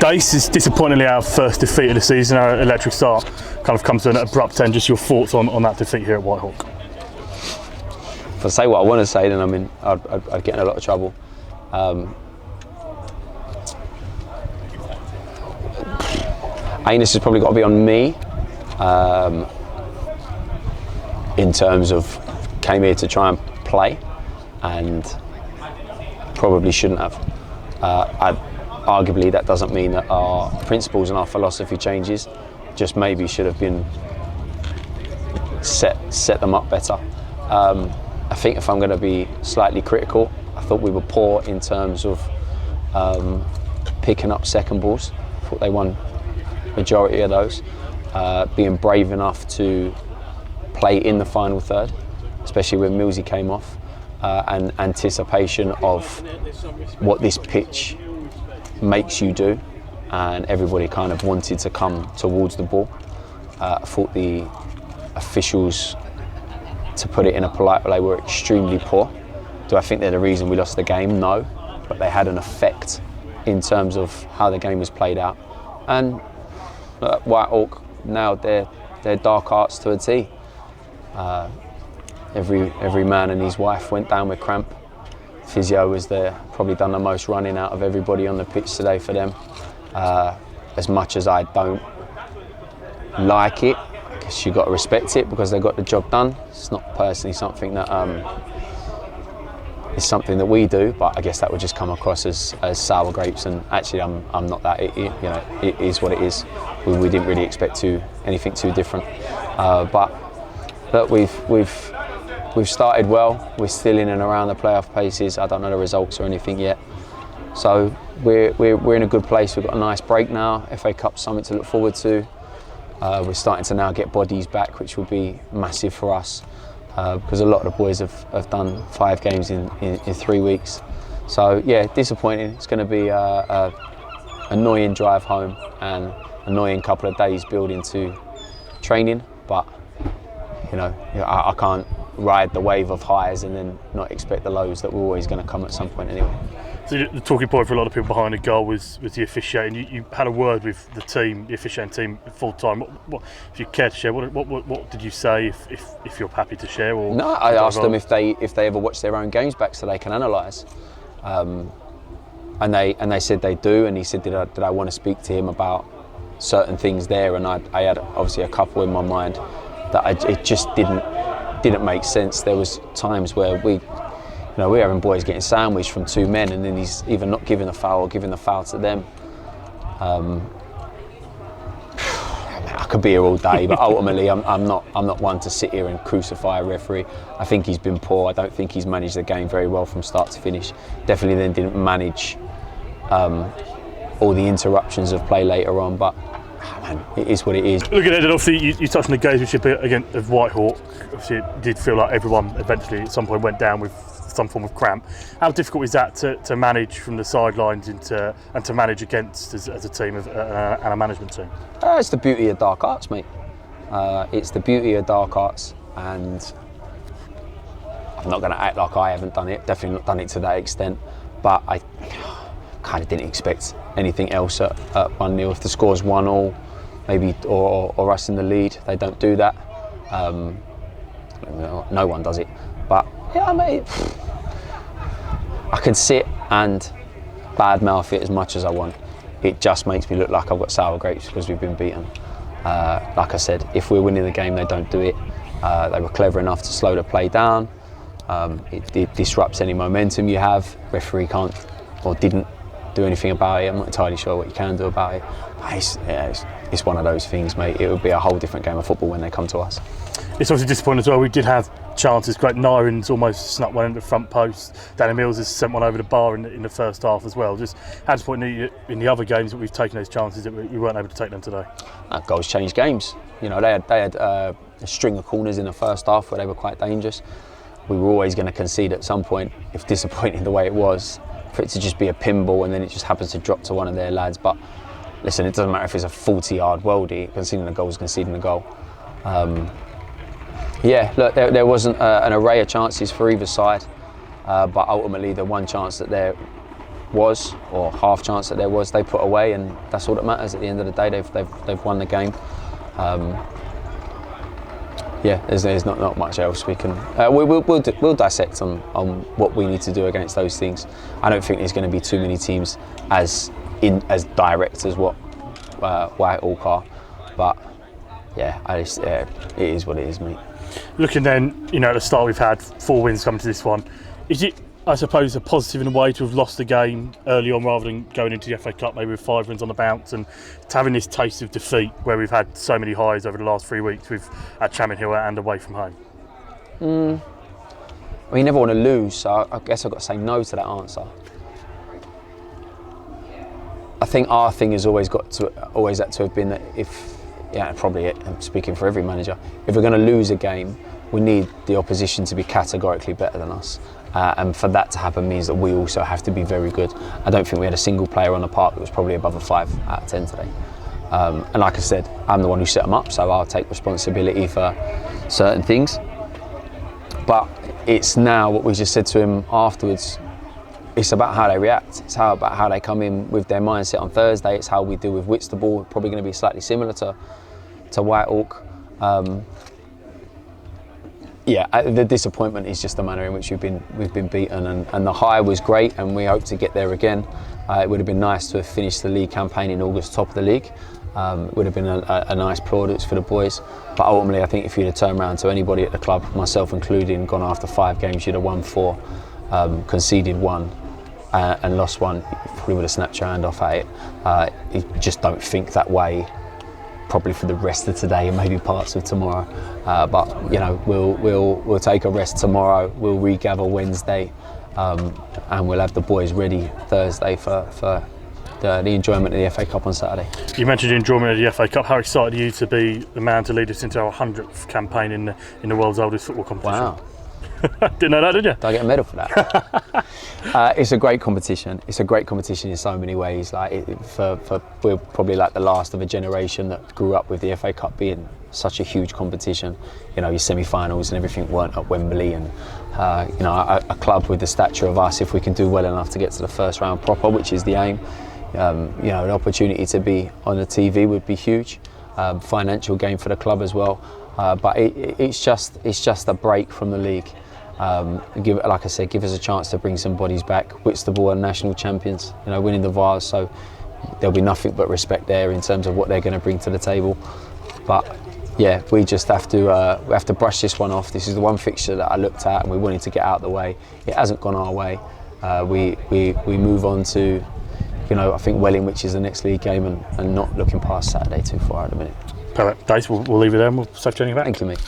Dacey is disappointingly our first defeat of the season. Our electric start kind of comes to an abrupt end. Just your thoughts on that defeat here at Whitehawk? If I say what I want to say, then I'd get in a lot of trouble. I think this has probably got to be on me in terms of came here to try and play and probably shouldn't have. Arguably that doesn't mean that our principles and our philosophy changes, just maybe should have been set them up better. I think if I'm going to be slightly critical, I thought we were poor in terms of picking up second balls. I thought they won majority of those. Being brave enough to play in the final third, especially when Millsy came off, and anticipation of what this pitch makes you do, and everybody kind of wanted to come towards the ball. I thought the officials, to put it in a polite way, were extremely poor. Do I think they're the reason we lost the game? No, but they had an effect in terms of how the game was played out. And Whitehawk, now they're dark arts to a T. Every man and his wife went down with cramp. Physio was there, probably done the most running out of everybody on the pitch today for them. As much as I don't like it, I guess you've got to respect it because they got the job done. It's not personally something that is something that we do, but I guess that would just come across as sour grapes. And actually, I'm not that. It is what it is. We didn't really expect anything too different. But look, we've started well. We're still in and around the playoff paces. I don't know the results or anything yet. So we're in a good place. We've got a nice break now. FA Cup's something to look forward to. We're starting to now get bodies back, which will be massive for us because a lot of the boys have done 5 games in 3 weeks. So yeah, disappointing. It's going to be a annoying drive home and annoying couple of days building to training. But I can't ride the wave of highs and then not expect the lows that were always going to come at some point anyway. So the talking point for a lot of people behind the goal was the officiating. You had a word with the team, the officiating team, full time. What, if you care to share, what did you say? If you're happy to share, or no, I asked them if they ever watch their own games back so they can analyse, and they said they do. And he said, did I want to speak to him about certain things there? And I had obviously a couple in my mind that it just didn't make sense. There was times where we're having boys getting sandwiched from 2 men, and then he's either not giving a foul or giving the foul to them. I could be here all day, but ultimately I'm not one to sit here and crucify a referee. I think he's been poor. I don't think he's managed the game very well from start to finish. Definitely then didn't manage all the interruptions of play later on, but man, it is what it is. Looking at it, obviously you touched on the gamesmanship again of Whitehawk. Obviously it did feel like everyone eventually at some point went down with some form of cramp. How difficult is that to manage from the sidelines and to manage against as a team and a management team? It's the beauty of dark arts, mate. It's the beauty of dark arts, and I'm not going to act like I haven't done it. Definitely not done it to that extent, but I kind of didn't expect anything else at 1-0. If the score's 1-1, maybe or us in the lead, they don't do that. No one does it, but yeah, mate. I can sit and badmouth it as much as I want. It just makes me look like I've got sour grapes because we've been beaten. Like I said, if we're winning the game, they don't do it. They were clever enough to slow the play down. It disrupts any momentum you have. Referee can't or didn't do anything about it. I'm not entirely sure what you can do about it. It's one of those things, mate. It would be a whole different game of football when they come to us. It's obviously disappointing as well. We did have chances. Great, Nyren's almost snuck one into the front post. Danny Mills has sent one over the bar in the first half as well. Just how disappointing in the other games that we've taken those chances that we weren't able to take them today. Goals change games. They had a string of corners in the first half where they were quite dangerous. We were always going to concede at some point, if disappointing the way it was, for it to just be a pinball and then it just happens to drop to one of their lads. But listen, it doesn't matter if it's a 40-yard worldie. Conceding a goal is conceding a goal. Yeah, look, there wasn't an array of chances for either side, but ultimately the one chance that was, or half chance that there was, they put away, and that's all that matters. At the end of the day, they've won the game. There's not much else we can. We'll dissect on what we need to do against those things. I don't think there's going to be too many teams as direct as what Whitehawk are, but it is what it is, mate. Looking then, at the start we've had 4 wins coming to this one. Is it, I suppose, a positive in a way to have lost the game early on rather than going into the FA Cup maybe with 5 wins on the bounce, and to having this taste of defeat where we've had so many highs over the last 3 weeks at Champion Hill and away from home? Well, you never want to lose, so I guess I've got to say no to that answer. I think our thing has always had to have been that probably I'm speaking for every manager, if we're going to lose a game, we need the opposition to be categorically better than us. And for that to happen means that we also have to be very good. I don't think we had a single player on the park that was probably above a 5 out of 10 today. And like I said, I'm the one who set them up, so I'll take responsibility for certain things. But it's now what we just said to him afterwards. It's about how they react. It's about how they come in with their mindset on Thursday. It's how we deal with Whitstable. Probably going to be slightly similar to Whitehawk. The disappointment is just the manner in which we've been beaten, and the high was great, and we hope to get there again. It would have been nice to have finished the league campaign in August top of the league. It would have been a nice plaudits for the boys, but ultimately I think if you'd have turned around to anybody at the club, myself included, gone after 5 games, you'd have won 4, conceded 1 and lost 1, you probably would have snapped your hand off at it. You just don't think that way probably for the rest of today and maybe parts of tomorrow, but we'll take a rest tomorrow, we'll regather Wednesday, and we'll have the boys ready Thursday for the enjoyment of the FA Cup on Saturday. You mentioned the enjoyment of the FA Cup. How excited are you to be the man to lead us into our 100th campaign in the world's oldest football competition? Wow. Didn't know that, did you? Do I get a medal for that? It's a great competition. It's a great competition in so many ways. We're probably like the last of a generation that grew up with the FA Cup being such a huge competition. Your semi-finals and everything weren't at Wembley, and a club with the stature of us, if we can do well enough to get to the first round proper, which is the aim, an opportunity to be on the TV would be huge. Financial gain for the club as well. But it's just a break from the league. Like I said, give us a chance to bring some bodies back. Whitstable are national champions, winning the Vase, so there'll be nothing but respect there in terms of what they're going to bring to the table. But yeah, we just have to brush this one off. This is the one fixture that I looked at and we wanted to get out of the way. It hasn't gone our way. We move on to, I think Welling, which is the next league game, and not looking past Saturday too far at the minute. Perfect. Dacey, we'll leave it there and we'll safe journey back. Thank you, mate.